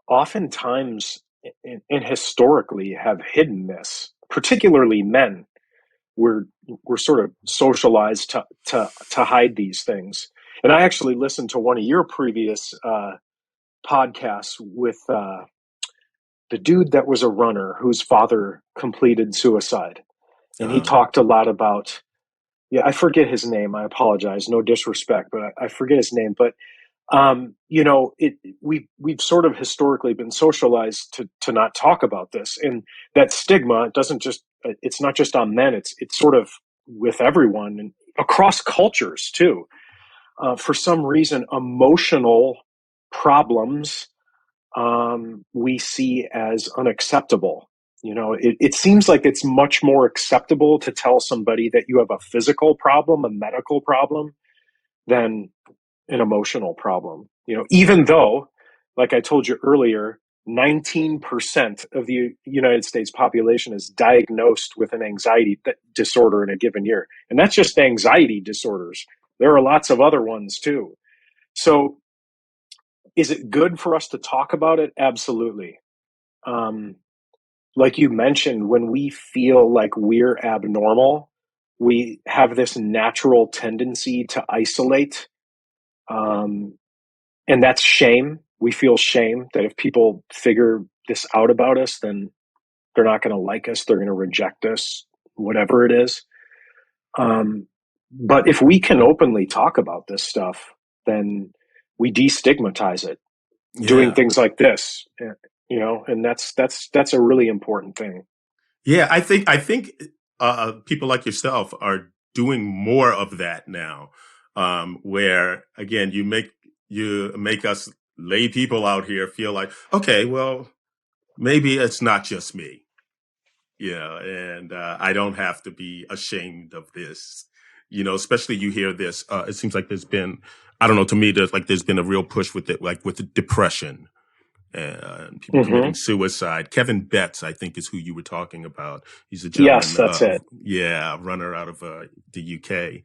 oftentimes and historically have hidden this, particularly men. We're sort of socialized to hide these things. And I actually listened to one of your previous podcasts with the dude that was a runner whose father completed suicide. And he talked a lot about, I forget his name. I apologize. No disrespect, but I forget his name. But we've sort of historically been socialized to not talk about this, and that stigma it's not just on men. It's sort of with everyone and across cultures too. For some reason, emotional problems we see as unacceptable. It seems like it's much more acceptable to tell somebody that you have a physical problem, a medical problem, than an emotional problem. Even though, like I told you earlier, 19% of the United States population is diagnosed with an anxiety disorder in a given year. And that's just anxiety disorders. There are lots of other ones too. So is it good for us to talk about it? Absolutely. Like you mentioned, when we feel like we're abnormal, we have this natural tendency to isolate. And that's shame. We feel shame that if people figure this out about us, then they're not going to like us. They're going to reject us, whatever it is. But if we can openly talk about this stuff, then we destigmatize it, doing things like this, and that's a really important thing. Yeah, I think people like yourself are doing more of that now, where again you make us lay people out here feel like, okay, well, maybe it's not just me, and I don't have to be ashamed of this, especially you hear this. It seems like there's been, I don't know, to me, there's been a real push with it, like with the depression and people committing suicide. Kevin Betts, I think, is who you were talking about. He's a gentleman. Yes, that's it. Yeah, runner out of the UK.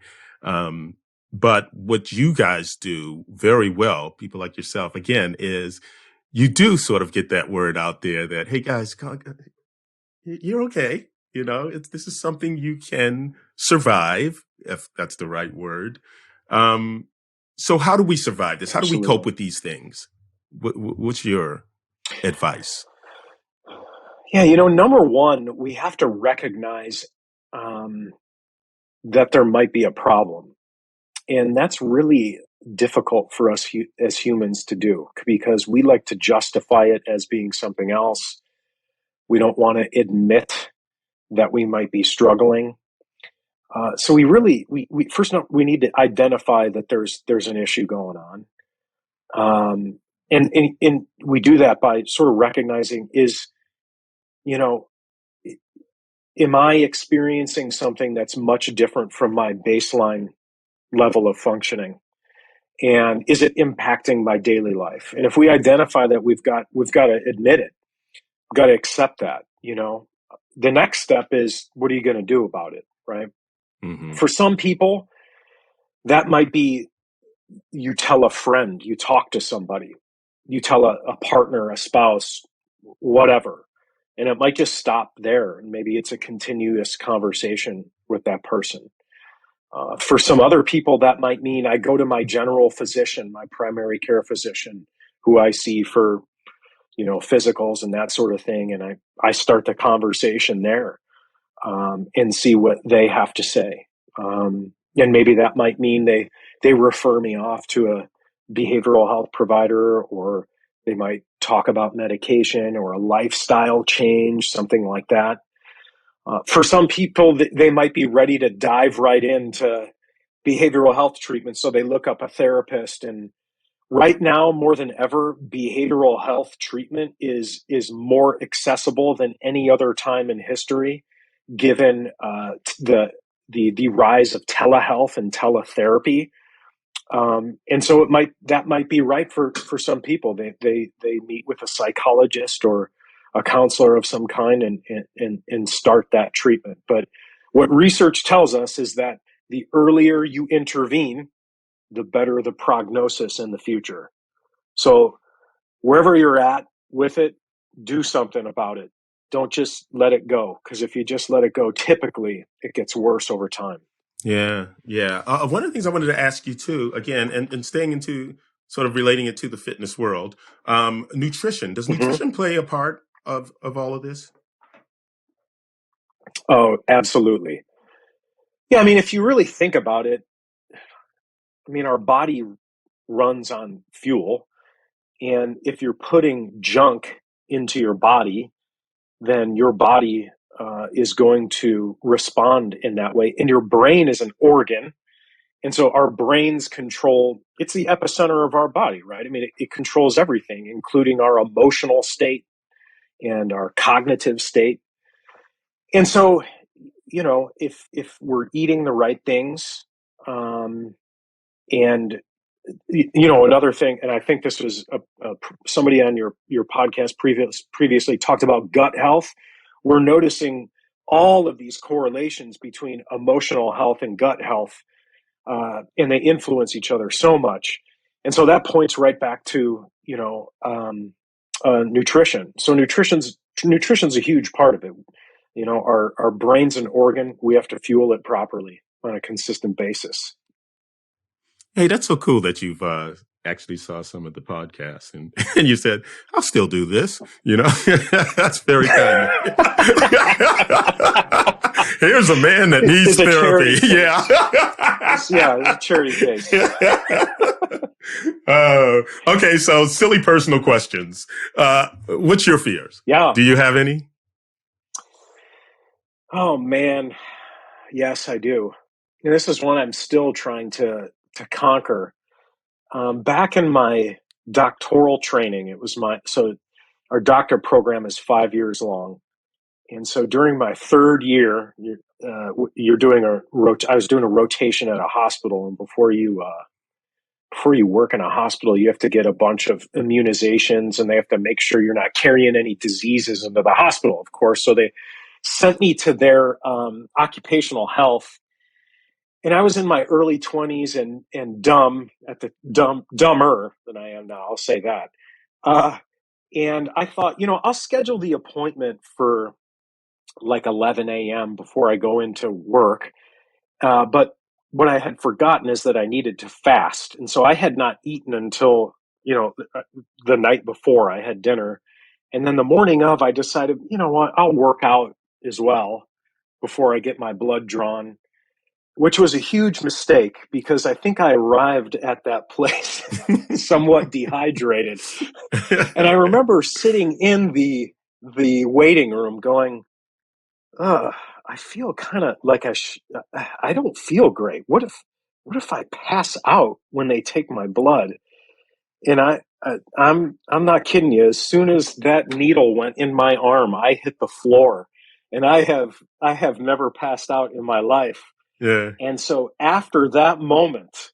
But what you guys do very well, people like yourself, again, is you do sort of get that word out there that, hey, guys, you're okay. This is something you can survive, if that's the right word. So how do we survive this? How do we cope with these things? What's your advice? Yeah, number one, we have to recognize that there might be a problem. And that's really difficult for us as humans to do, because we like to justify it as being something else. We don't want to admit that we might be struggling. So we first we need to identify that there's an issue going on. And we do that by sort of recognizing am I experiencing something that's much different from my baseline level of functioning? And is it impacting my daily life? And if we identify that, we've got to admit it. We've got to accept that. The next step is, what are you going to do about it? Right. Mm-hmm. For some people, that might be, you tell a friend, you talk to somebody, you tell a partner, a spouse, whatever. And it might just stop there. And maybe it's a continuous conversation with that person. For some other people, that might mean I go to my general physician, my primary care physician, who I see for, physicals and that sort of thing. And I start the conversation there and see what they have to say. And maybe that might mean they refer me off to a behavioral health provider, or they might talk about medication or a lifestyle change, something like that. For some people, they might be ready to dive right into behavioral health treatment, so they look up a therapist. And right now, more than ever, behavioral health treatment is more accessible than any other time in history, given the rise of telehealth and teletherapy. And so that might be right for some people. They meet with a psychologist or a counselor of some kind and start that treatment. But what research tells us is that the earlier you intervene, the better the prognosis in the future. So wherever you're at with it, do something about it. Don't just let it go, because if you just let it go, typically it gets worse over time. Yeah. One of the things I wanted to ask you too, again, and staying into sort of relating it to the fitness world, nutrition. Does nutrition play a part of all of this? Oh, absolutely. Yeah, I mean, if you really think about it, our body runs on fuel. And if you're putting junk into your body, then your body is going to respond in that way. And your brain is an organ. And so our brains it's the epicenter of our body, right? I mean, it controls everything, including our emotional state and our cognitive state. And so, if we're eating the right things, and another thing, and I think this was somebody on your podcast previously talked about gut health. We're noticing all of these correlations between emotional health and gut health, and they influence each other so much. And so that points right back to nutrition. So nutrition's a huge part of it. Our brain's an organ. We have to fuel it properly on a consistent basis. Hey, that's so cool that you've actually saw some of the podcasts and you said, I'll still do this. That's very kind. Here's a man that needs therapy. Yeah. Yeah, it's a charity case. Okay, so silly personal questions. What's your fears? Yeah. Do you have any? Oh, man. Yes, I do. And this is one I'm still trying to conquer. Back in my doctoral training, so our doctor program is 5 years long. And so during my third year, you're doing I was doing a rotation at a hospital. And before you work in a hospital, you have to get a bunch of immunizations, and they have to make sure you're not carrying any diseases into the hospital, of course. So they sent me to their occupational health. And I was in my early 20s and dumber than I am now. I'll say that. And I thought, I'll schedule the appointment for like 11 a.m. before I go into work. But what I had forgotten is that I needed to fast. And so I had not eaten until, the night before. I had dinner. And then the morning of, I decided, you know what, I'll work out as well before I get my blood drawn, which was a huge mistake because I think I arrived at that place somewhat dehydrated. And I remember sitting in the waiting room going, I feel kind of like I don't feel great. What if I pass out when they take my blood? And I'm not kidding you. As soon as that needle went in my arm, I hit the floor, and I have never passed out in my life. Yeah. And so after that moment,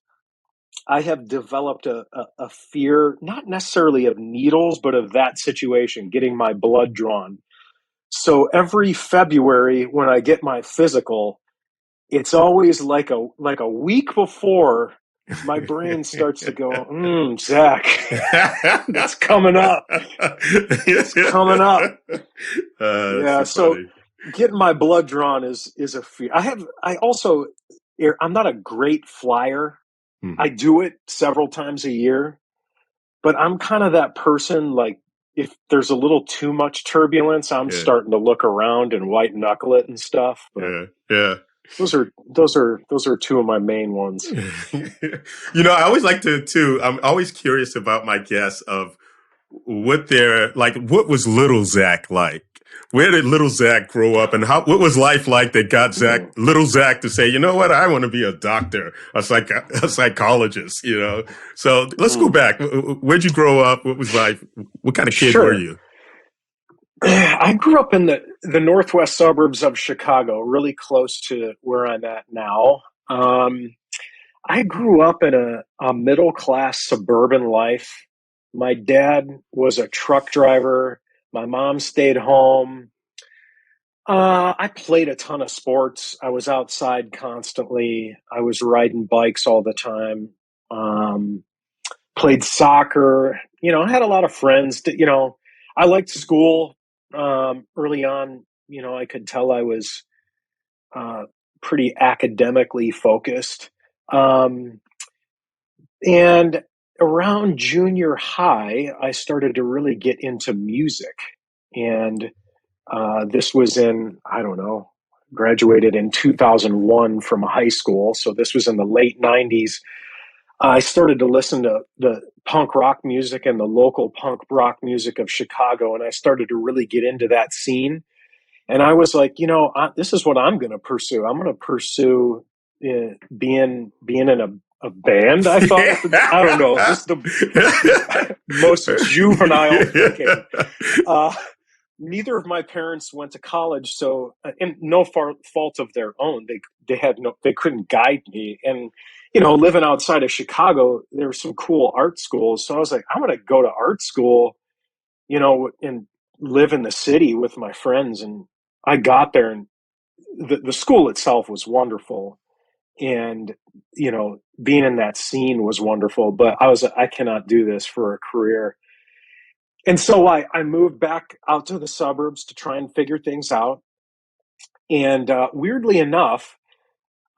I have developed a fear, not necessarily of needles, but of that situation, getting my blood drawn. So every February when I get my physical, it's always like a week before my brain starts to go, Zach, it's coming up. It's coming up. Yeah, so getting my blood drawn is a fear. I'm not a great flyer. Mm-hmm. I do it several times a year, but I'm kind of that person, like, if there's a little too much turbulence, I'm starting to look around and white knuckle it and stuff. But yeah. Those are two of my main ones. I always like to too. I'm always curious about my guests of what was little Zach like? Where did little Zach grow up, and what was life like that got little Zach to say, you know what, I want to be a doctor, a psychologist, So let's go back. Where'd you grow up? What was life? What kind of kid were you? I grew up in the northwest suburbs of Chicago, really close to where I'm at now. I grew up in a middle-class suburban life. My dad was a truck driver. My mom stayed home. I played a ton of sports. I was outside constantly. I was riding bikes all the time. Played soccer. I had a lot of friends. I liked school. Early on, I could tell I was pretty academically focused. And around junior high, I started to really get into music. And this was graduated in 2001 from high school. So this was in the late 90s. I started to listen to the punk rock music and the local punk rock music of Chicago, and I started to really get into that scene. And I was like, this is what I'm going to pursue. I'm going to pursue being in a band. I thought, I don't know, this is the most juvenile thinking. Neither of my parents went to college, so and no fault of their own. They couldn't guide me. And living outside of Chicago, there were some cool art schools. So I was like, I'm going to go to art school, and live in the city with my friends. And I got there, and the school itself was wonderful. And, being in that scene was wonderful. But I cannot do this for a career. And so I moved back out to the suburbs to try and figure things out. And weirdly enough,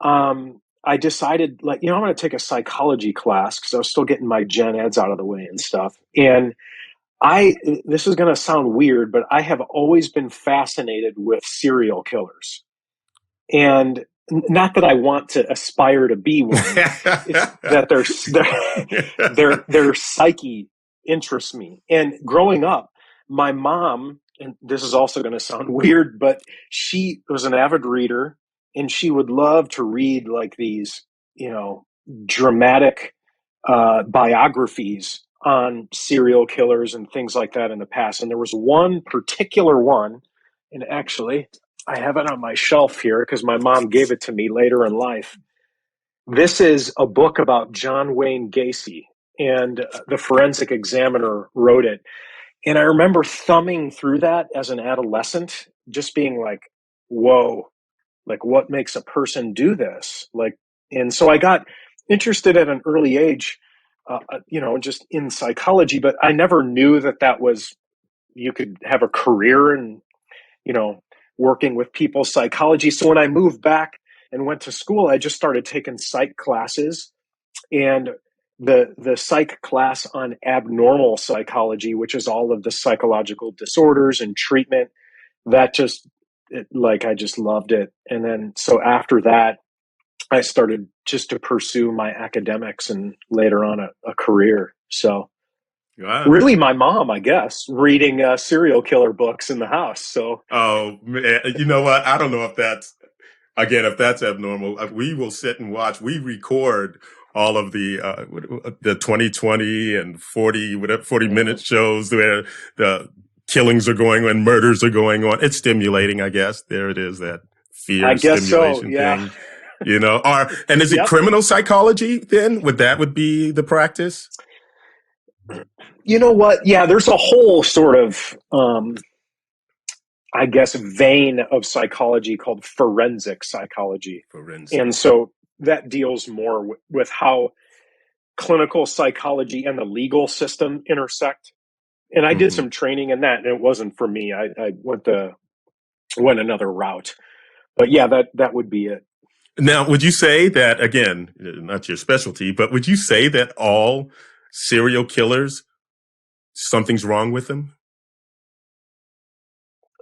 I decided, like, I'm going to take a psychology class because I was still getting my gen eds out of the way and stuff. And this is going to sound weird, but I have always been fascinated with serial killers. And not that I want to aspire to be one, it's that their psyche interests me. And growing up, my mom, and this is also going to sound weird, but she was an avid reader, and she would love to read like these, dramatic biographies on serial killers and things like that in the past. And there was one particular one, and actually I have it on my shelf here because my mom gave it to me later in life. This is a book about John Wayne Gacy, and the forensic examiner wrote it. And I remember thumbing through that as an adolescent, just being like, whoa, like what makes a person do this? And so I got interested at an early age, just in psychology, but I never knew that was, you could have a career in, working with people's psychology. So when I moved back and went to school, I just started taking psych classes, and the psych class on abnormal psychology, which is all of the psychological disorders and treatment, that I just loved it. And then, so after that, I started just to pursue my academics and later on a career. So wow. Really my mom, I guess, reading serial killer books in the house. So, oh man, you know what? I don't know if that's abnormal. We will sit and watch. We record all of the 2020 and 40 minute shows where the killings are going on, murders are going on. It's stimulating, I guess. There it is, that fear stimulation thing. And is it criminal psychology then? Would be the practice? You know what? Yeah, there's a whole sort of, I guess, vein of psychology called forensic psychology. And so that deals more with how clinical psychology and the legal system intersect. And I did some training in that, and it wasn't for me. I went another route. But yeah, that would be it. Now, would you say that, again, not your specialty, but would you say that all serial killers, something's wrong with them?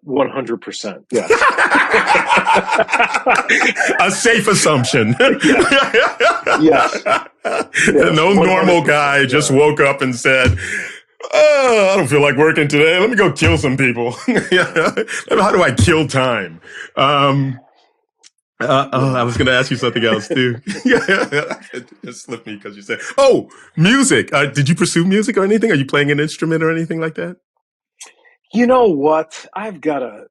100%. Yes. A safe assumption. Yes. No normal guy just woke up and said, I don't feel like working today. Let me go kill some people. How do I kill time? I was going to ask you something else too. It slipped me because you said, music. Did you pursue music or anything? Are you playing an instrument or anything like that? You know what? I've got a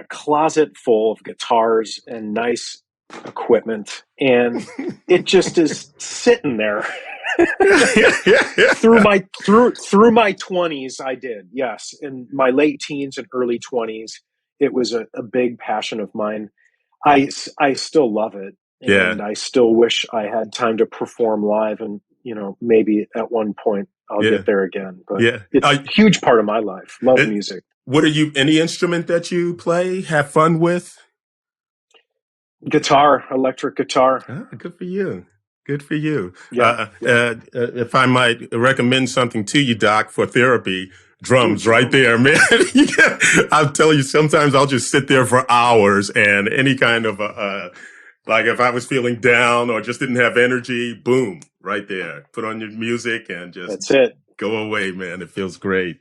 closet full of guitars and nice equipment, and it just is sitting there. through my 20s, I did. Yes. In my late teens and early 20s, it was a big passion of mine. I still love it. And I still wish I had time to perform live, and, maybe at one point I'll get there again. But it's a huge part of my life. Love music. What are you, any instrument that you play, have fun with? Guitar, electric guitar. Good for you. Good for you. Yeah. If I might recommend something to you, Doc, for therapy, drums right there, man. I'll tell you, sometimes I'll just sit there for hours, and any kind of, like if I was feeling down or just didn't have energy, boom, right there. Put on your music and just that's it. Go away, man. It feels great.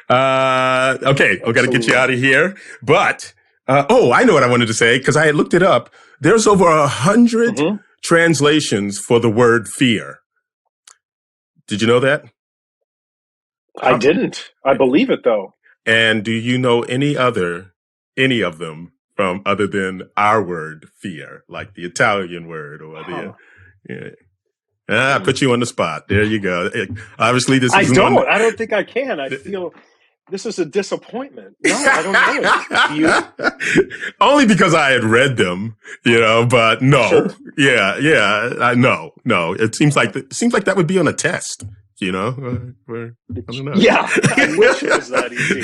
Okay, I've got to get you out of here. But, I know what I wanted to say, because I had looked it up. There's over 100 translations for the word fear. Did you know that? I didn't. I believe it, though. And do you know any of them from other than our word fear, like the Italian word or I put you on the spot. There you go. Obviously, this is I don't think I can. I feel this is a disappointment. No, I don't know it. Only because I had read them, but no. Sure. Yeah. No. It seems like that would be on a test. I don't know. Yeah, I wish it was that easy.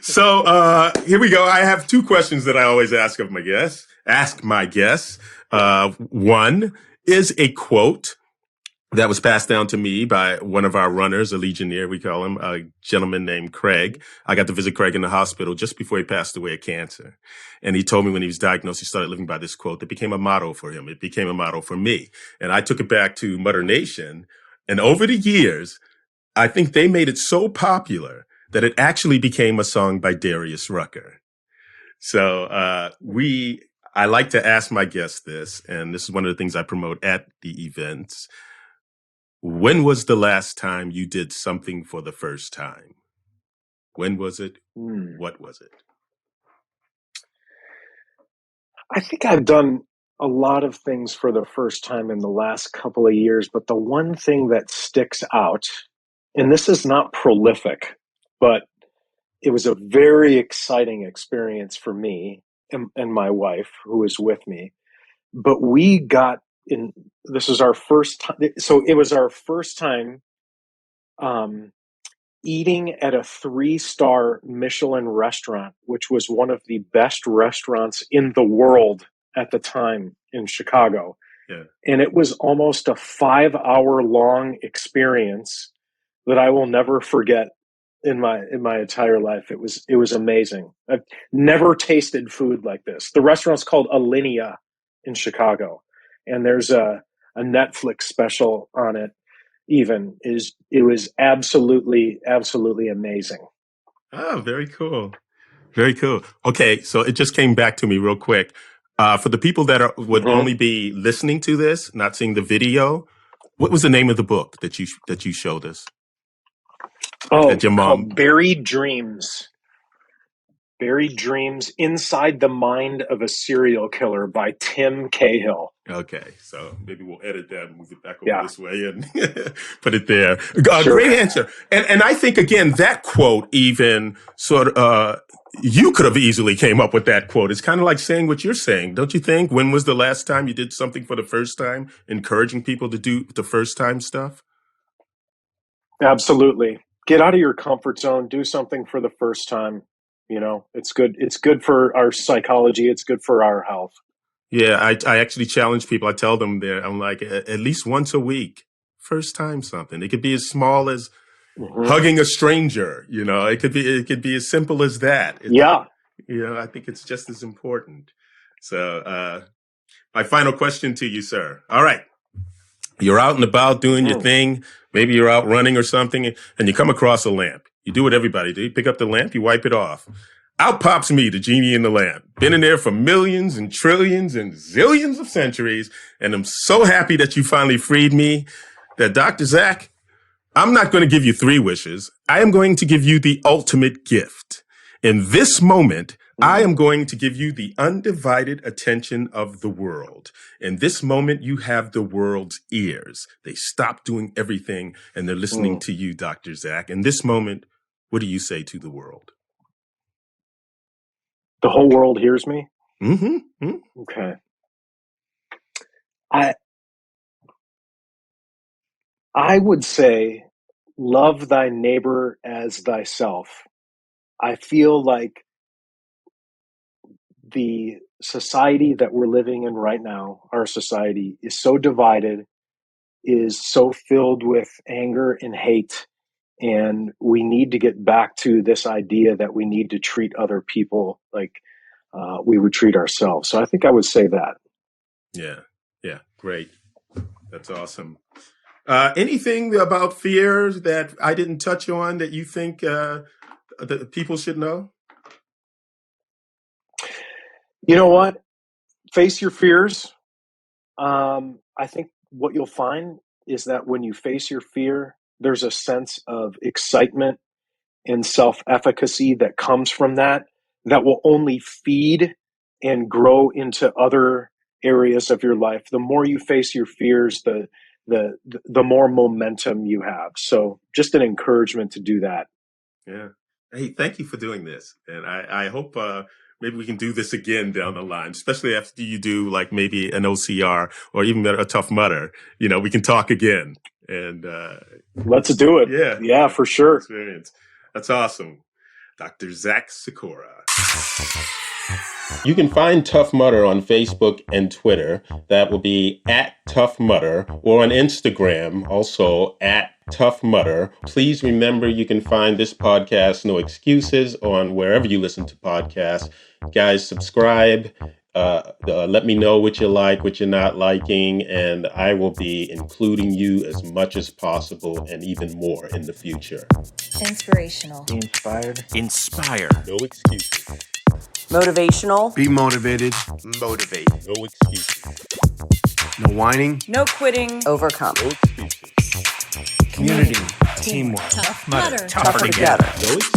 So here we go. I have two questions that I always ask of my guests. Ask my guests. One is a quote that was passed down to me by one of our runners, a Legionnaire, we call him, a gentleman named Craig. I got to visit Craig in the hospital just before he passed away of cancer. And he told me when he was diagnosed, he started living by this quote that became a motto for him. It became a motto for me. And I took it back to Mother Nation. And over the years, I think they made it so popular that it actually became a song by Darius Rucker. So I like to ask my guests this, and this is one of the things I promote at the events. When was the last time you did something for the first time? When was it? What was it? I think I've done a lot of things for the first time in the last couple of years, but the one thing that sticks out, and this is not prolific, but it was a very exciting experience for me and my wife, who was with me. But we got in, this is our first time. So it was our first time eating at a 3-star Michelin restaurant, which was one of the best restaurants in the world at the time in Chicago. Yeah. And it was almost a 5-hour long experience that I will never forget in my entire life. It was amazing. I've never tasted food like this. The restaurant's called Alinea in Chicago, and there's a Netflix special on it. It was absolutely amazing. Oh, very cool. Very cool. Okay, so it just came back to me real quick. For the people that would only be listening to this, not seeing the video, what was the name of the book that you showed us? Oh, that your mom... called Buried Dreams. Buried Dreams Inside the Mind of a Serial Killer by Tim Cahill. Okay, so maybe we'll edit that and move it back over this way and put it there. Sure. Great answer. And I think, again, that quote even sort of, you could have easily came up with that quote. It's kind of like saying what you're saying, don't you think? When was the last time you did something for the first time? Encouraging people to do the first time stuff? Absolutely. Get out of your comfort zone. Do something for the first time. You know, it's good. It's good for our psychology. It's good for our health. Yeah, I actually challenge people. I tell them I'm like, at least once a week, first time something. It could be as small as hugging a stranger. You know, it could be as simple as that. I think it's just as important. So, my final question to you, sir. All right. You're out and about doing your thing. Maybe you're out running or something, and you come across a lamp. You do what everybody do. You pick up the lamp, you wipe it off. Out pops me, the genie in the lamp. Been in there for millions and trillions and zillions of centuries, and I'm so happy that you finally freed me that, Dr. Zach, I'm not going to give you 3 wishes. I am going to give you the ultimate gift. In this moment, I am going to give you the undivided attention of the world. In this moment, you have the world's ears. They stop doing everything, and they're listening to you, Dr. Zach. In this moment, what do you say to the world? The whole world hears me? Mm-hmm. Okay. I would say, love thy neighbor as thyself. I feel like the society that we're living in right now, our society, is so divided, is so filled with anger and hate. And we need to get back to this idea that we need to treat other people like we would treat ourselves. So I think I would say that. Yeah, great. That's awesome. Anything about fears that I didn't touch on that you think that people should know? You know what? Face your fears. I think what you'll find is that when you face your fear, there's a sense of excitement and self-efficacy that comes from that will only feed and grow into other areas of your life. The more you face your fears, the more momentum you have. So just an encouragement to do that. Yeah. Hey, thank you for doing this. And I hope maybe we can do this again down the line, especially after you do like maybe an OCR or even a Tough Mudder. You know, we can talk again. And let's do it. Yeah, for sure. Experience. That's awesome. Dr. Zach Sikora. You can find Tough Mudder on Facebook and Twitter. That will be at Tough Mudder, or on Instagram, also at Tough Mudder. Please remember you can find this podcast, No Excuses, on wherever you listen to podcasts. Guys, subscribe. Let me know what you like, what you're not liking, and I will be including you as much as possible and even more in the future. Inspirational. Be inspired. Inspire. No excuses. Motivational. Be motivated. Motivate. No excuses. No whining. No quitting. Overcome. No excuses. Community. Teamwork. Tough Mudder. Tougher together. No excuses.